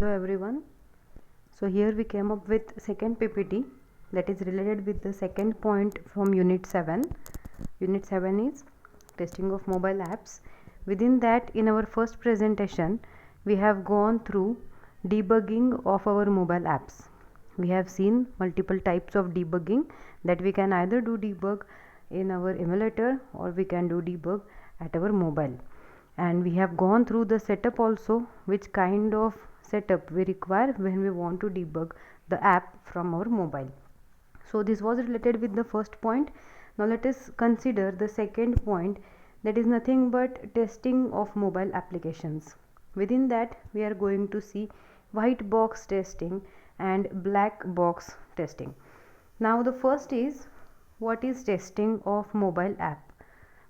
Hello everyone. So here we came up with second PPT that is related with the second point from Unit 7. Unit 7 is testing of mobile apps. Within that, in our first presentation, we have gone through debugging of our mobile apps. We have seen multiple types of debugging, that we can either do debug in our emulator or we can do debug at our mobile. And we have gone through the setup also, which kind of setup we require when we want to debug the app from our mobile. So this was related with the first point. Now let us consider the second point, that is nothing but testing of mobile applications. Within that, we are going to see white box testing and black box testing. Now the first is, what is testing of mobile app?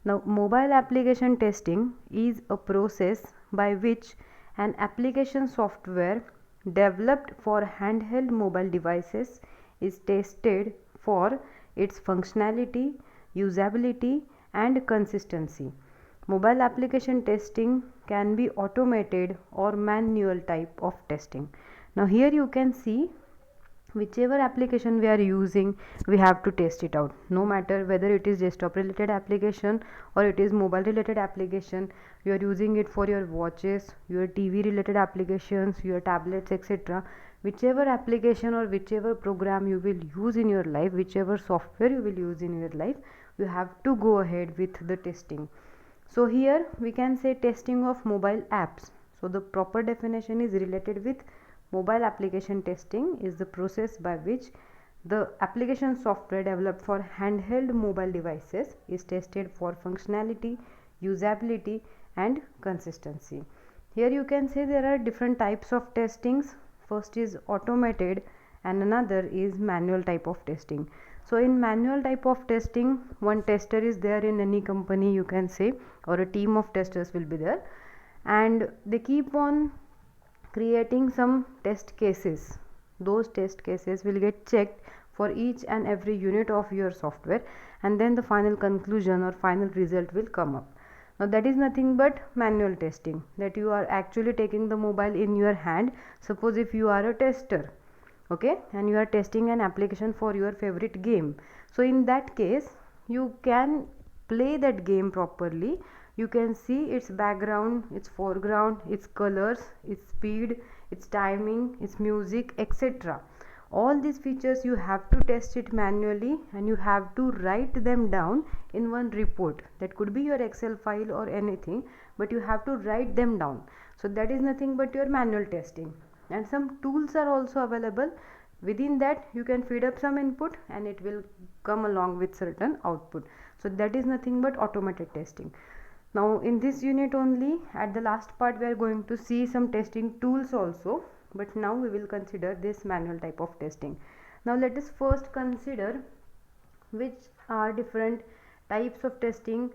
Now, mobile application testing is a process by which an application software developed for handheld mobile devices is tested for its functionality, usability, and consistency. Mobile application testing can be automated or manual type of testing. Now, here you can see whichever application we are using, we have to test it out, no matter whether it is desktop related application or it is mobile related application. You are using it for your watches, your TV related applications, your tablets, etc. Whichever application or whichever program you will use in your life, whichever software you will use in your life, you have to go ahead with the testing. So here we can say testing of mobile apps. So the proper definition is related with mobile application testing is the process by which the application software developed for handheld mobile devices is tested for functionality, usability, and consistency. Here you can say there are different types of testings. First is automated and another is manual type of testing. So in manual type of testing, one tester is there in any company, you can say, or a team of testers will be there, and they keep on creating some test cases. Those test cases will get checked for each and every unit of your software, and then the final conclusion or final result will come up. Now that is nothing but manual testing, that you are actually taking the mobile in your hand. Suppose if you are a tester, okay, and you are testing an application for your favorite game, so in that case you can play that game properly. You can see its background, its foreground, its colors, its speed, its timing, its music, etc. All these features you have to test it manually, and you have to write them down in one report. That could be your Excel file or anything, but you have to write them down. So that is nothing but your manual testing. And some tools are also available. Within that you can feed up some input and it will come along with certain output. So that is nothing but automated testing. Now in this unit only, at the last part, we are going to see some testing tools also, but now we will consider this manual type of testing. Now let us first consider which are different types of testing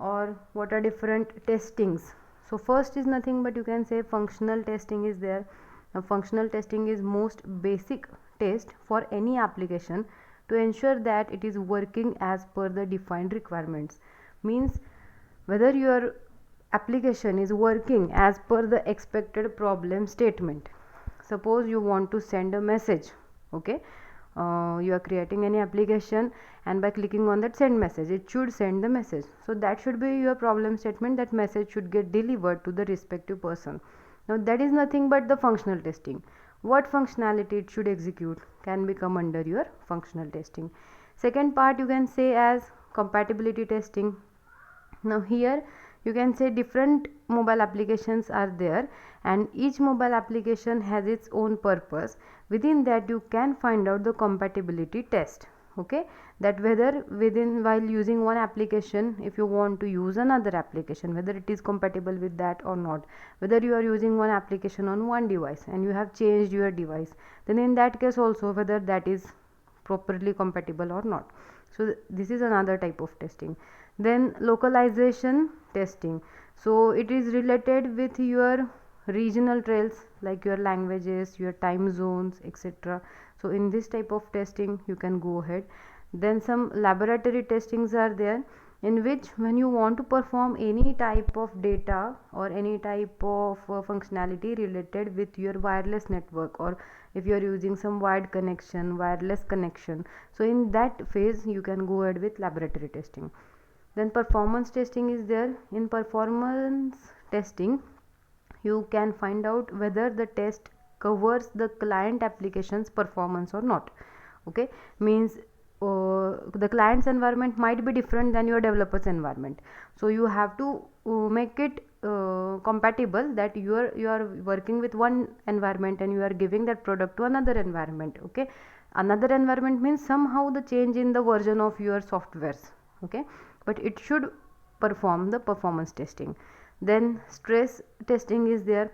or what are different testings. So first is nothing but you can say functional testing is there. Now functional testing is most basic test for any application to ensure that it is working as per the defined requirements. Means whether your application is working as per the expected problem statement. Suppose you want to send a message, okay, you are creating any application, and by clicking on that send message, it should send the message. So that should be your problem statement, that message should get delivered to the respective person. Now that is nothing but the functional testing. What functionality it should execute can become under your functional testing. Second part you can say as compatibility testing. Now here you can say different mobile applications are there, and each mobile application has its own purpose. Within that you can find out the compatibility test, okay, that whether within while using one application, if you want to use another application, whether it is compatible with that or not. Whether you are using one application on one device and you have changed your device, then in that case also whether that is properly compatible or not. So this is another type of testing. Then localization testing, so it is related with your regional trails, like your languages, your time zones, etc. So in this type of testing you can go ahead. Then some laboratory testings are there, in which when you want to perform any type of data or any type of functionality related with your wireless network, or if you are using some wired connection, wireless connection, so in that phase you can go ahead with laboratory testing. Then performance testing is there. In performance testing you can find out whether the test covers the client application's performance or not. Okay, means the client's environment might be different than your developer's environment, so you have to make it compatible, that you are working with one environment and you are giving that product to another environment. Okay, another environment means somehow the change in the version of your softwares. Okay, but it should perform the performance testing. Then stress testing is there.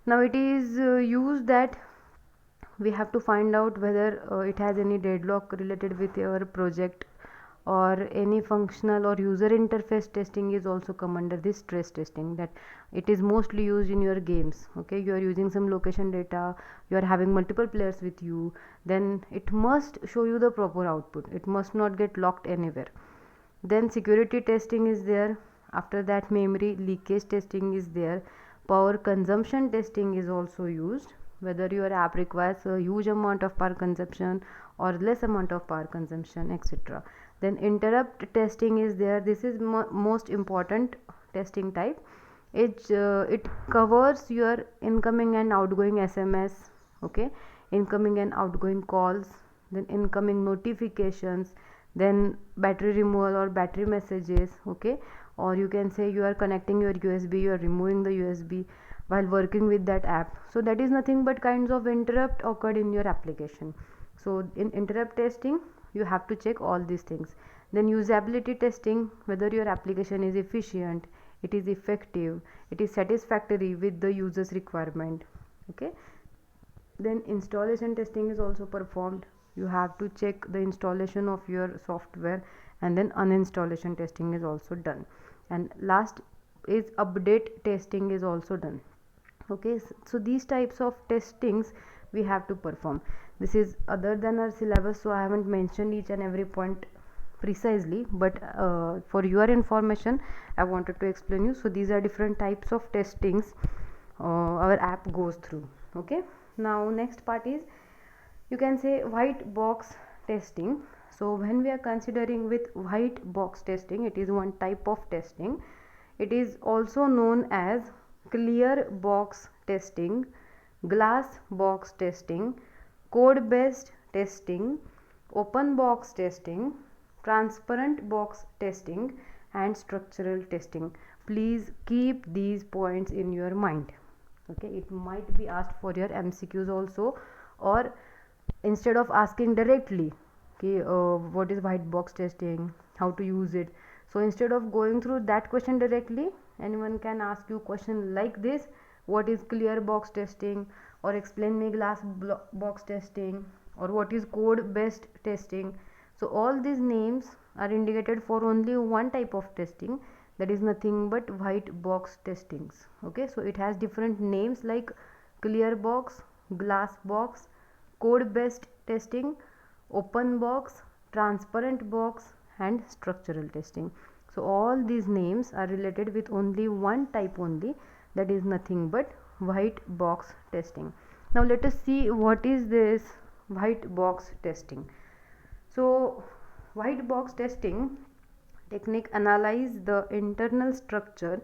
Now it is used that we have to find out whether it has any deadlock related with your project, or any functional or user interface testing is also come under this stress testing, that it is mostly used in your games. Okay, you are using some location data, you are having multiple players with you, then it must show you the proper output, it must not get locked anywhere. Then security testing is there. After that memory leakage testing is there. Power consumption testing is also used, whether your app requires a huge amount of power consumption or less amount of power consumption, etc. Then interrupt testing is there. This is most important testing type. It covers your incoming and outgoing SMS, okay, incoming and outgoing calls, then incoming notifications, then battery removal or battery messages. Okay, or you can say you are connecting your USB, you are removing the USB while working with that app, so that is nothing but kinds of interrupt occurred in your application. So in interrupt testing you have to check all these things. Then usability testing, whether your application is efficient, it is effective, it is satisfactory with the user's requirement. Okay, then installation testing is also performed. You have to check the installation of your software, and then uninstallation testing is also done. And last is update testing is also done. Okay, so these types of testings we have to perform. This is other than our syllabus, so I haven't mentioned each and every point precisely, but for your information I wanted to explain you. So these are different types of testings our app goes through. Okay, now next part is, you can say, white box testing. So when we are considering with white box testing, it is one type of testing. It is also known as clear box testing, glass box testing, code based testing, open box testing, transparent box testing, and structural testing. Please keep these points in your mind. Okay, it might be asked for your MCQs also, or instead of asking directly, okay, what is white box testing, how to use it, so instead of going through that question directly, anyone can ask you question like this: what is clear box testing, or explain me glass box testing, or what is code based testing. So all these names are indicated for only one type of testing, that is nothing but white box testings. Okay, so it has different names like clear box, glass box, code based testing, open box, transparent box, and structural testing. So all these names are related with only one type only, that is nothing but white box testing. Now let us see what is this white box testing. So white box testing technique analyze the internal structure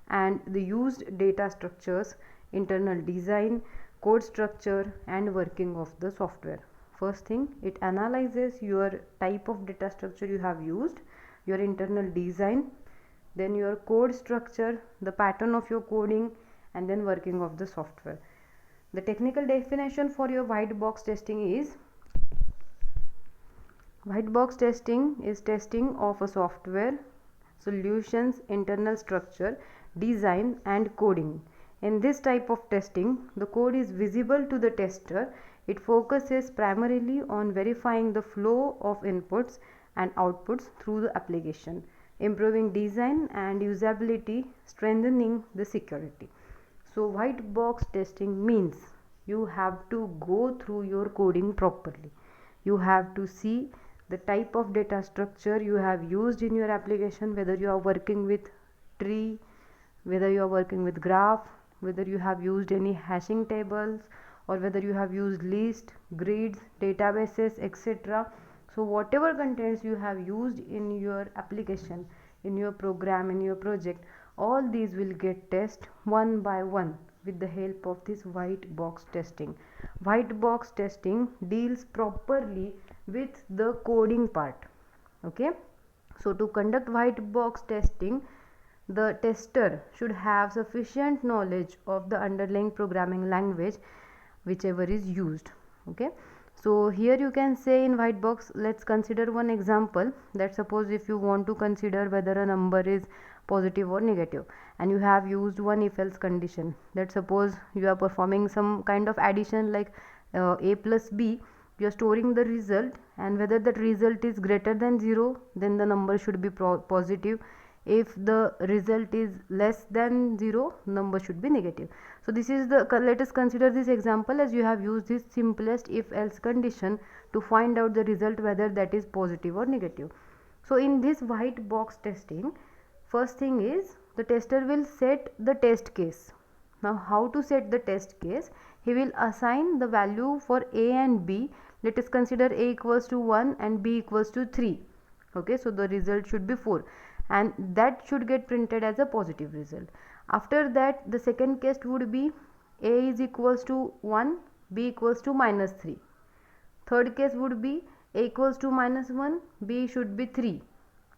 and the used data structures, internal design, code structure, and working of the software. First thing, it analyzes your type of data structure you have used, your internal design, then your code structure, the pattern of your coding, and then working of the software. The technical definition for your white box testing is: white box testing is testing of a software solution's internal structure, design, and coding. In this type of testing, the code is visible to the tester. It focuses primarily on verifying the flow of inputs and outputs through the application, improving design and usability, strengthening the security. So white box testing means you have to go through your coding properly. You have to see the type of data structure you have used in your application, whether you are working with tree, whether you are working with graph, whether you have used any hashing tables, or whether you have used list, grids, databases, etc. So whatever contents you have used in your application, in your program, in your project, all these will get tested one by one with the help of this white box testing. White box testing deals properly with the coding part. Okay, so to conduct white box testing, the tester should have sufficient knowledge of the underlying programming language whichever is used. Okay, so here you can say in white box, let's consider one example, that suppose if you want to consider whether a number is positive or negative, and you have used one if else condition, that suppose you are performing some kind of addition like a plus b, you are storing the result, and whether that result is greater than 0, then the number should be positive. If the result is less than 0, number should be negative. So this is the, let us consider this example as you have used this simplest if else condition to find out the result whether that is positive or negative. So in this white box testing, first thing is the tester will set the test case. Now how to set the test case? He will assign the value for a and b. Let us consider a equals to 1 and b equals to 3. Okay, so the result should be 4, and that should get printed as a positive result. After that, the second case would be a is equals to 1, b equals to minus 3. Third case would be a equals to minus 1, b should be 3,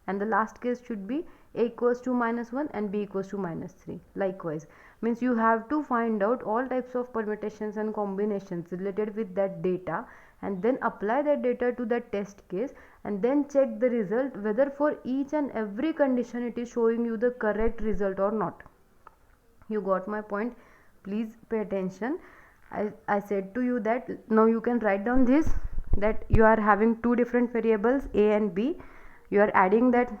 and the last case should be a equals to minus 1 and b equals to minus 3. Likewise, means you have to find out all types of permutations and combinations related with that data, and then apply that data to that test case, and then check the result whether for each and every condition it is showing you the correct result or not. You got my point? Please pay attention. I said to you that now you can write down this, that you are having two different variables a and b, you are adding that,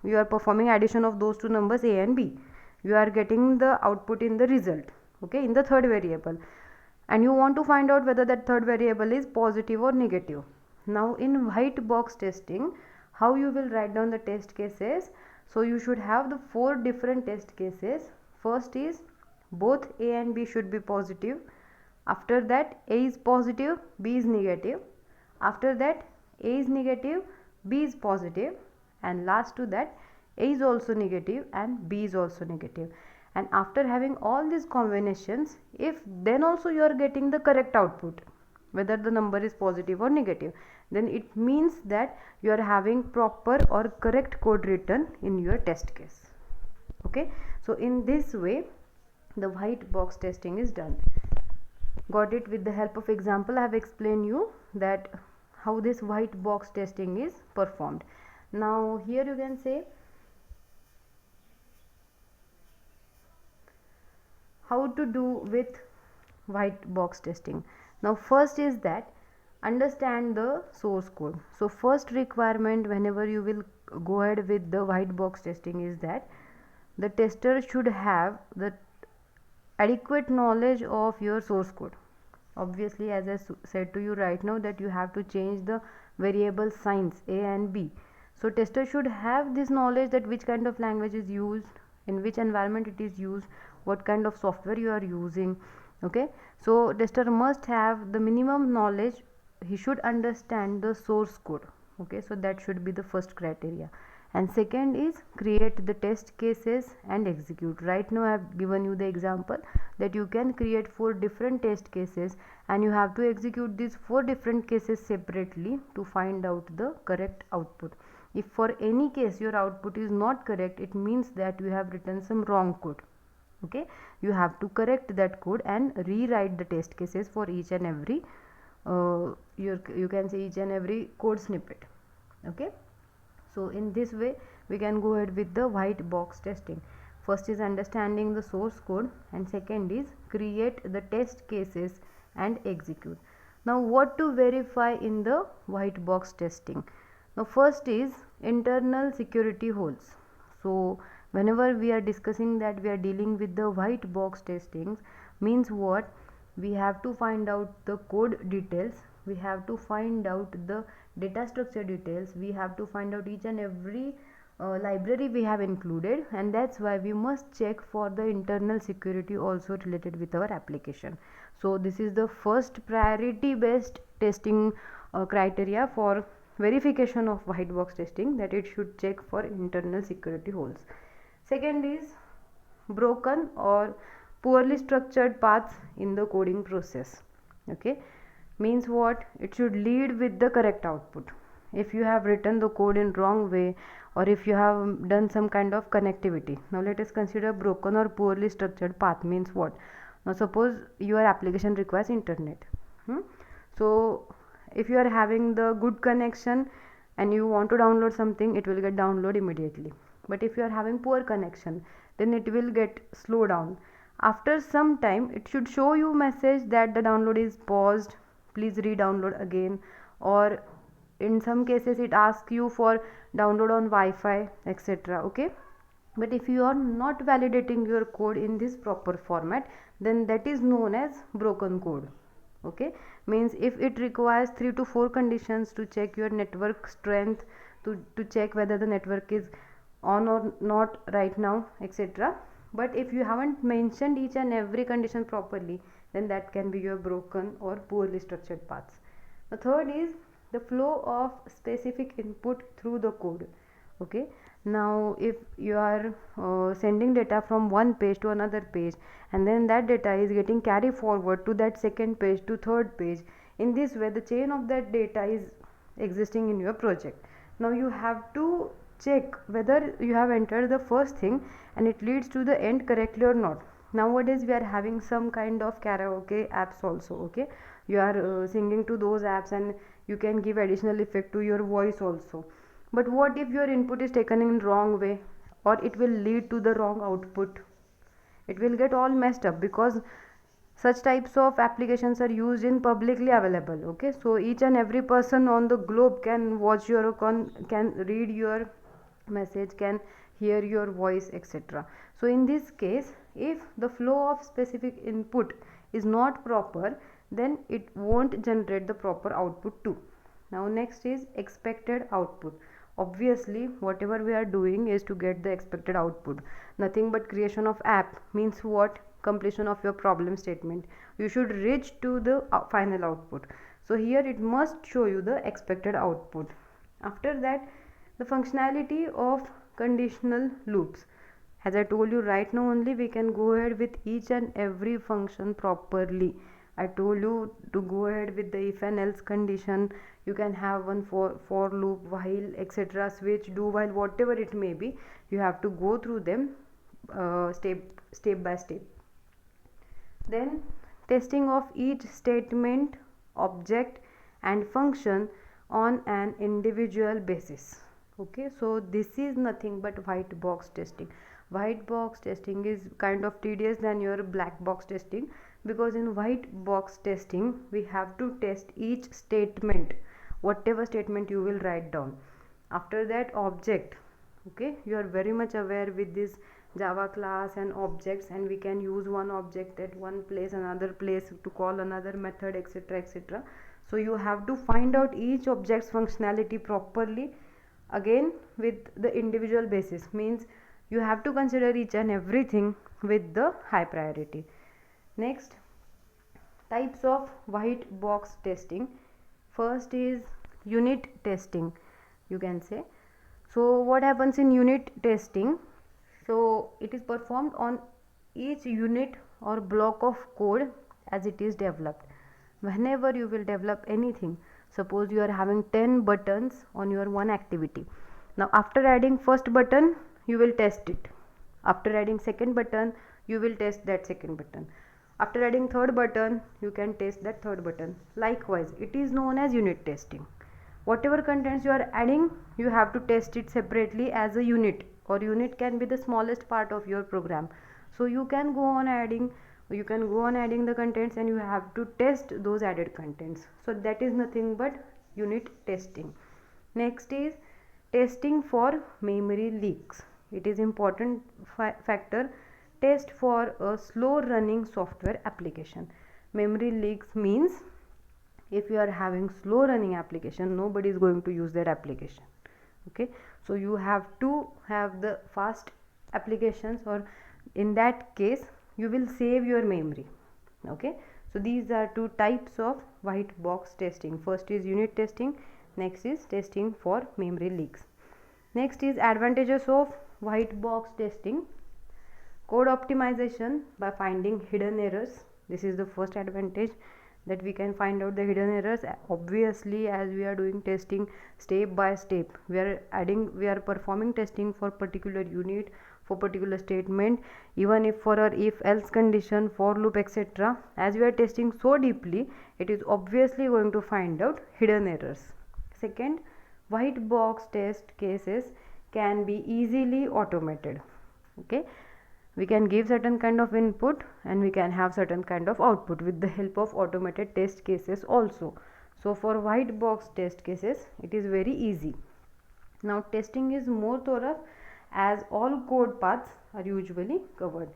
you are performing addition of those two numbers a and b, you are getting the output in the result, okay, in the third variable, and you want to find out whether that third variable is positive or negative. Now in white box testing, how you will write down the test cases? So you should have the 4 different test cases. First is both a and b should be positive. After that, a is positive, b is negative. After that, a is negative, b is positive, and last to that, a is also negative and b is also negative. And after having all these combinations, if then also you are getting the correct output, whether the number is positive or negative, then it means that you are having proper or correct code written in your test case. Okay, so in this way the white box testing is done. Got it? With the help of example, I have explained you that how this white box testing is performed. Now here you can say how to do with white box testing. Now first is that understand the source code. So first requirement whenever you will go ahead with the white box testing is that the tester should have the adequate knowledge of your source code. Obviously, as I said to you right now, that you have to change the variable signs a and b. So tester should have this knowledge that which kind of language is used, in which environment it is used, what kind of software you are using. Okay, so tester must have the minimum knowledge. He should understand the source code. Okay, so that should be the first criteria. And second is create the test cases and execute. Right now I have given you the example that you can create 4 different test cases, and you have to execute these 4 different cases separately to find out the correct output. If for any case your output is not correct, it means that you have written some wrong code. Okay, you have to correct that code and rewrite the test cases for each and every you can say each and every code snippet. Okay, so in this way we can go ahead with the white box testing. First is understanding the source code, and second is create the test cases and execute. Now what to verify in the white box testing? Now first is internal security holes. So whenever we are discussing that we are dealing with the white box testing, means what? We have to find out the code details we have to find out the data structure details, we have to find out each and every library we have included, and that's why we must check for the internal security also related with our application. So this is the first priority based testing criteria for verification of white box testing, that it should check for internal security holes. Second is broken or poorly structured paths in the coding process. Okay, means what? It should lead with the correct output. If you have written the code in wrong way, or if you have done some kind of connectivity. Now let us consider broken or poorly structured path means what? Now suppose your application requires internet. So if you are having the good connection and you want to download something, it will get download immediately. But if you are having poor connection, then it will get slow down. After some time, it should show you message that the download is paused, please re-download again, or in some cases it asks you for download on Wi-Fi, etc. Okay, but if you are not validating your code in this proper format, then that is known as broken code. Okay, means if it requires 3 to 4 conditions to check your network strength, to check whether the network is on or not right now, etc. But if you haven't mentioned each and every condition properly, then that can be your broken or poorly structured paths. The third is the flow of specific input through the code. Okay, now if you are sending data from one page to another page, and then that data is getting carried forward to that second page to third page, in this way the chain of that data is existing in your project. Now you have to check whether you have entered the first thing and it leads to the end correctly or not. Nowadays we are having some kind of karaoke apps also. Okay, you are singing to those apps and you can give additional effect to your voice also. But what if your input is taken in wrong way, or it will lead to the wrong output? It will get all messed up, because such types of applications are used in publicly available. Okay, so each and every person on the globe can watch your can read your message, can hear your voice, etc. So in this case, if the flow of specific input is not proper, then it won't generate the proper output too. Now next is expected output. Obviously whatever we are doing is to get the expected output. Nothing but creation of app means what? Completion of your problem statement. You should reach to the final output. So here it must show you the expected output. After that, the functionality of conditional loops. As I told you, right now only we can go ahead with each and every function properly. I told you to go ahead with the if and else condition. You can have one for loop, while, etc., switch, do while, whatever it may be. You have to go through them step by step. Then testing of each statement, object and function on an individual basis. Okay, so this is nothing but white box testing. White box testing is kind of tedious than your black box testing, because in white box testing we have to test each statement, whatever statement you will write down. After that, object. Okay, you are very much aware with this Java class and objects, and we can use one object at one place, another place to call another method, etc., etc. So you have to find out each object's functionality properly, again with the individual basis, means you have to consider each and everything with the high priority. Next, types of white box testing. First is unit testing, you can say. So what happens in unit testing? So it is performed on each unit or block of code as it is developed. Whenever you will develop anything, suppose you are having 10 buttons on your one activity. Now after adding first button, you will test it. After adding second button, you will test that second button. After adding third button, you can test that third button. Likewise, it is known as unit testing. Whatever contents you are adding, you have to test it separately as a unit, or unit can be the smallest part of your program. So you can go on adding the contents, and you have to test those added contents. So that is nothing but unit testing. Next is testing for memory leaks. It is important factor. Test for a slow running software application. Memory leaks means If you are having slow running application, nobody is going to use that application. Okay, so you have to have the fast applications, or in that case you will save your memory. Okay, so these are two types of white box testing. First is unit testing, next is testing for memory leaks. Next is advantages of white box testing. Code optimization by finding hidden errors. This is the first advantage, that we can find out the hidden errors. Obviously, as we are doing testing step by step, we are performing testing for particular unit, for particular statement, even if for our if else condition, for loop, etc. As we are testing so deeply, it is obviously going to find out hidden errors. Second, white box test cases can be easily automated. Okay, we can give certain kind of input and we can have certain kind of output with the help of automated test cases also. So for white box test cases, it is very easy. Now testing is more thorough as all code paths are usually covered.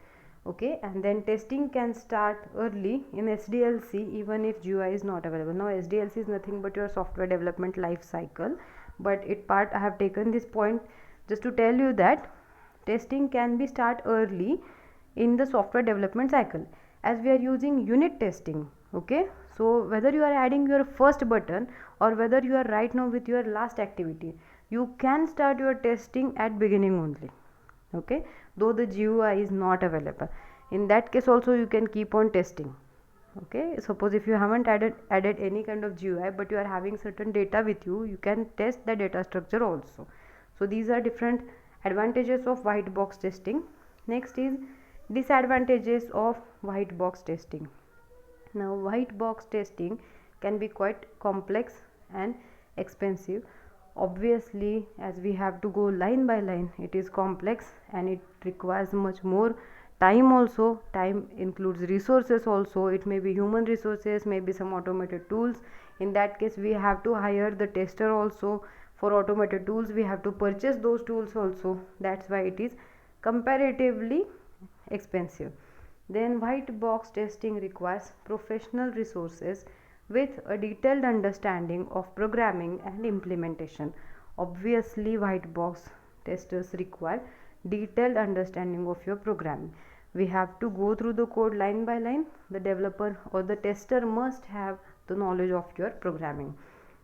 Okay, and then testing can start early in SDLC even if GUI is not available. Now SDLC is nothing but your software development life cycle, but I have taken this point just to tell you that testing can be start early in the software development cycle, as we are using unit testing. Okay, so whether you are adding your first button or whether you are right now with your last activity, you can start your testing at beginning only. Okay, though the GUI is not available, in that case also you can keep on testing. Okay, suppose if you haven't added any kind of GUI but you are having certain data with you, you can test the data structure also. So these are different advantages of white box testing. Next is disadvantages of white box testing. Now white box testing can be quite complex and expensive. Obviously, as we have to go line by line, it is complex and it requires much more time also. Time includes resources also. It may be human resources, maybe some automated tools. In that case, we have to hire the tester also. For automated tools, we have to purchase those tools also. That's why it is comparatively expensive. Then white box testing requires professional resources with a detailed understanding of programming and implementation. Obviously, white box testers require detailed understanding of your programming. We have to go through the code line by line. The developer or the tester must have the knowledge of your programming.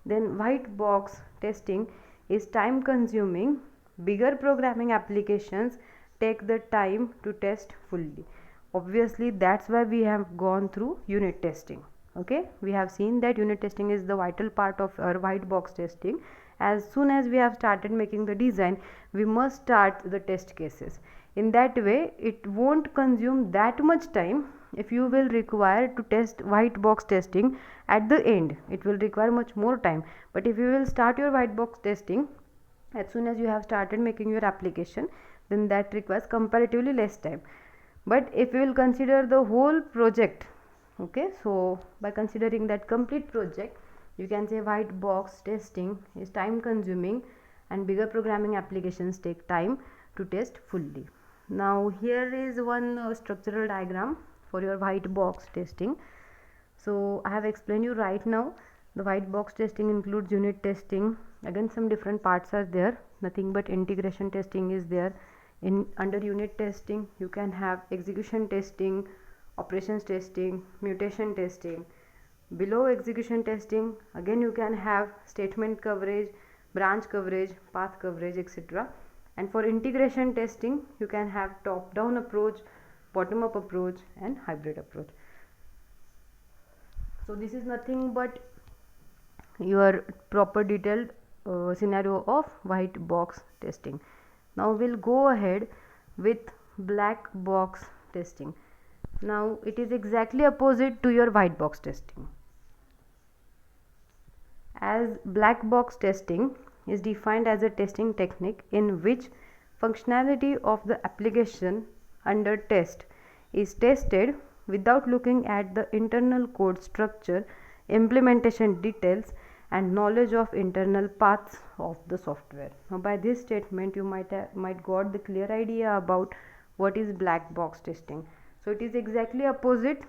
Then white box testing is time consuming. Bigger programming applications take the time to test fully. Obviously, that's why we have gone through unit testing. Okay, we have seen that unit testing is the vital part of our white box testing. As soon as we have started making the design, we must start the test cases. In that way, it won't consume that much time. If you will require to test white box testing at the end, it will require much more time. But if you will start your white box testing as soon as you have started making your application, then that requires comparatively less time. But if you will consider the whole project, okay, so by considering that complete project, you can say white box testing is time consuming and bigger programming applications take time to test fully. Now here is one structural diagram for your white box testing. So I have explained you right now. The white box testing includes unit testing. Again, some different parts are there. Nothing but integration testing is there. Under unit testing, you can have execution testing, operations testing, mutation testing. Below execution testing, again you can have statement coverage, branch coverage, path coverage, etc. And for integration testing, you can have top down approach, bottom up approach, and hybrid approach. So this is nothing but your proper detailed scenario of white box testing. Now we'll go ahead with black box testing. Now it is exactly opposite to your white box testing, as black box testing is defined as a testing technique in which functionality of the application under test is tested without looking at the internal code structure, implementation details, and knowledge of internal paths of the software. Now by this statement you might got the clear idea about what is black box testing. So it is exactly opposite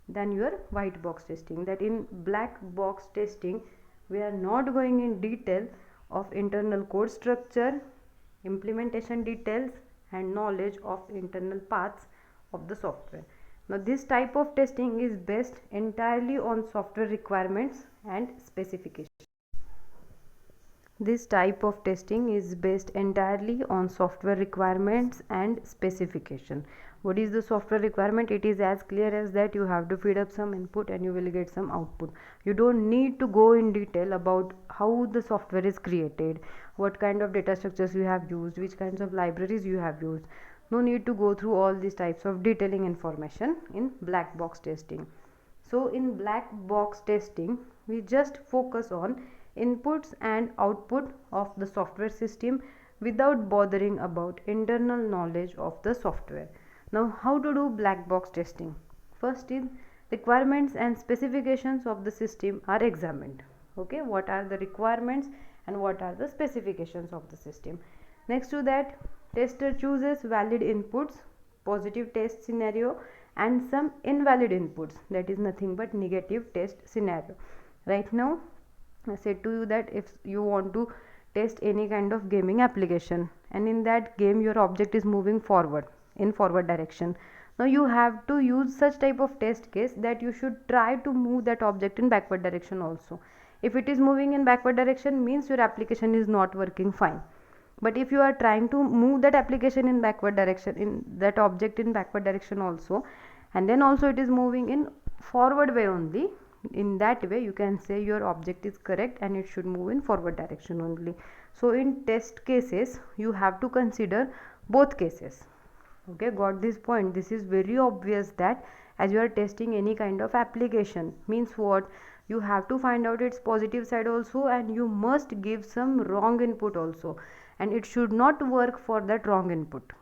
than your white box testing. That in black box testing we are not going in detail of internal code structure, implementation details and knowledge of internal paths of the software. Now this type of testing is based entirely on software requirements and specifications. This type of testing is based entirely on software requirements and specification. What is the software requirement? It is as clear as that you have to feed up some input and you will get some output. You don't need to go in detail about how the software is created, what kind of data structures you have used, which kinds of libraries you have used. No need to go through all these types of detailing information in black box testing. So in black box testing we just focus on inputs and output of the software system without bothering about internal knowledge of the software. Now how to do black box testing? First is requirements and specifications of the system are examined. Okay, what are the requirements and what are the specifications of the system? Next to that, tester chooses valid inputs, positive test scenario and some invalid inputs, that is nothing but negative test scenario. Right now I said to you that if you want to test any kind of gaming application and in that game your object is moving forward in forward direction, now you have to use such type of test case that you should try to move that object in backward direction also. If it is moving in backward direction means your application is not working fine. But if you are trying to move that application in backward direction, in that object in backward direction also, and then also it is moving in forward way only, in that way you can say your object is correct and it should move in forward direction only. So in test cases you have to consider both cases. Okay, got this point? This is very obvious that as you are testing any kind of application, means what, you have to find out its positive side also and you must give some wrong input also, and it should not work for that wrong input.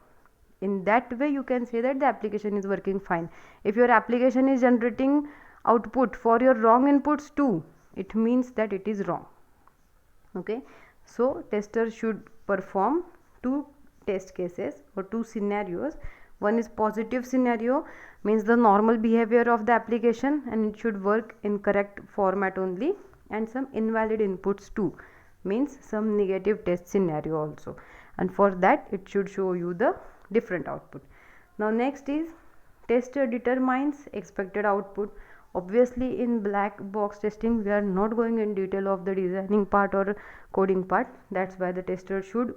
In that way you can say that the application is working fine. If your application is generating output for your wrong inputs too, it means that it is wrong. Okay, so tester should perform two test cases or two scenarios. One is positive scenario, means the normal behavior of the application and it should work in correct format only, and some invalid inputs too, means some negative test scenario also, and for that it should show you the different output. Now next is tester determines expected output. Obviously in black box testing we are not going in detail of the designing part or coding part, that's why the tester should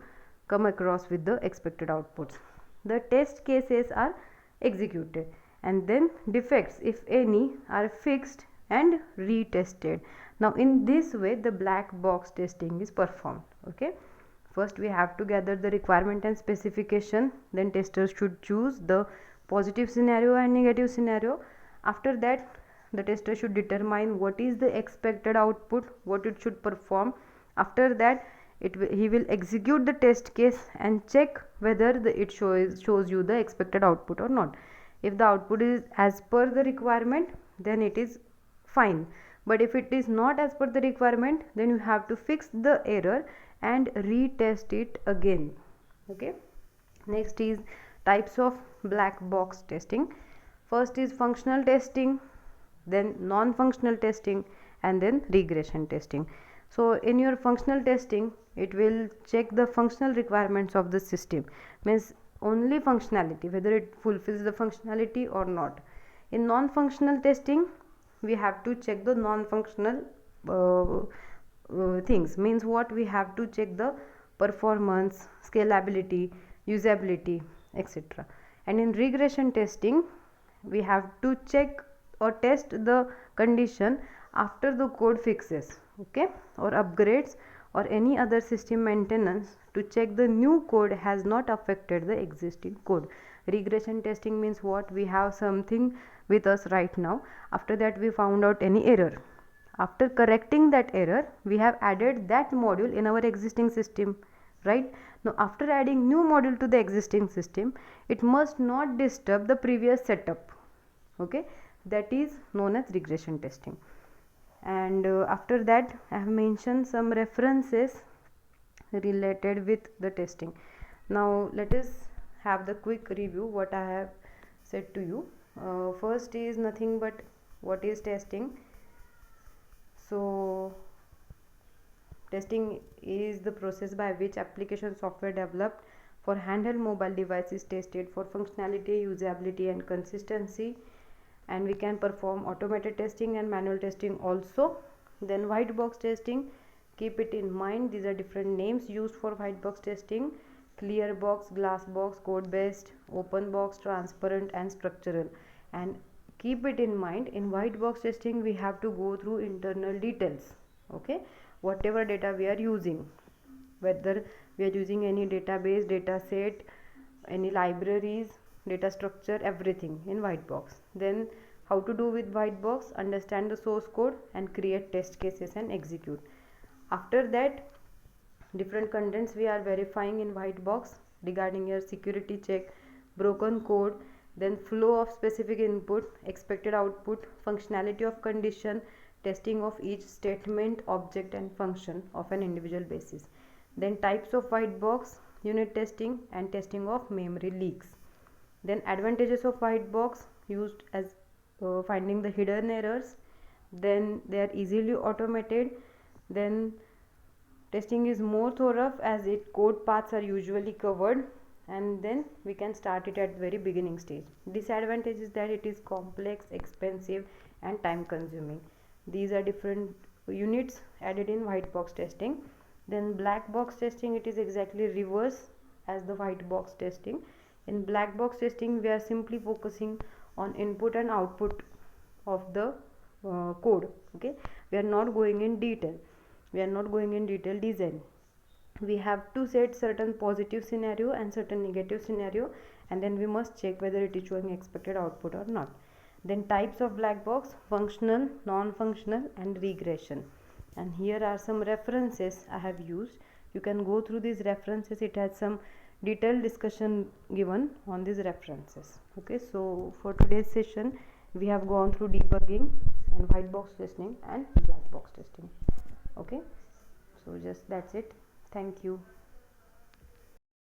come across with the expected outputs. The test cases are executed and then defects if any are fixed and retested. Now in this way the black box testing is performed. Okay, first we have to gather the requirement and specification, then testers should choose the positive scenario and negative scenario. After that the tester should determine what is the expected output, what it should perform. After that he will execute the test case and check whether it shows you the expected output or not. If the output is as per the requirement then it is fine, but if it is not as per the requirement then you have to fix the error and retest it again. Okay, next is types of black box testing. First is functional testing, then non-functional testing and then regression testing. So in your functional testing it will check the functional requirements of the system, means only functionality, whether it fulfills the functionality or not. In non-functional testing we have to check the non-functional things, means what, we have to check the performance, scalability, usability, etc. And in regression testing we have to check or test the condition after the code fixes, okay, or upgrades or any other system maintenance, to check the new code has not affected the existing code. Regression testing means what, we have something with us right now, after that we found out any error, after correcting that error we have added that module in our existing system, right? Now after adding new module to the existing system, it must not disturb the previous setup. Okay, that is known as regression testing. And after that I have mentioned some references related with the testing. Now let us have the quick review what I have said to you. First is nothing but What is testing? So testing is the process by which application software developed for handheld mobile devices tested for functionality, usability and consistency, and we can perform automated testing and manual testing also. Then white box testing, keep it in mind, these are different names used for white box testing: clear box, glass box, code based, open box, transparent and structural. And keep it in mind, in white box testing we have to go through internal details, okay, whatever data we are using, whether we are using any database, data set, any libraries, data structure, everything in white box. Then how to do with white box? Understand the source code and create test cases and execute. After that, different contents we are verifying in white box regarding your security check, broken code, then flow of specific input, expected output, functionality of condition, testing of each statement, object and function of an individual basis. Then types of white box, unit testing and testing of memory leaks. Then advantages of white box used as finding the hidden errors, then they are easily automated, then testing is more thorough as its code paths are usually covered, and then we can start it at the very beginning stage. Disadvantage is that it is complex, expensive and time consuming. These are different units added in white box testing. Then black box testing, it is exactly reverse as the white box testing. In black box testing we are simply focusing on input and output of the code, okay, we are not going in detail, we are not going in detail design. We have to set certain positive scenario and certain negative scenario, and then we must check whether it is showing expected output or not. Then types of black box: functional, non-functional and regression. And here are some references I have used. You can go through these references, it has some detailed discussion given on these references, okay. So for today's session we have gone through debugging and white box testing and black box testing, okay. So just that's it. Thank you.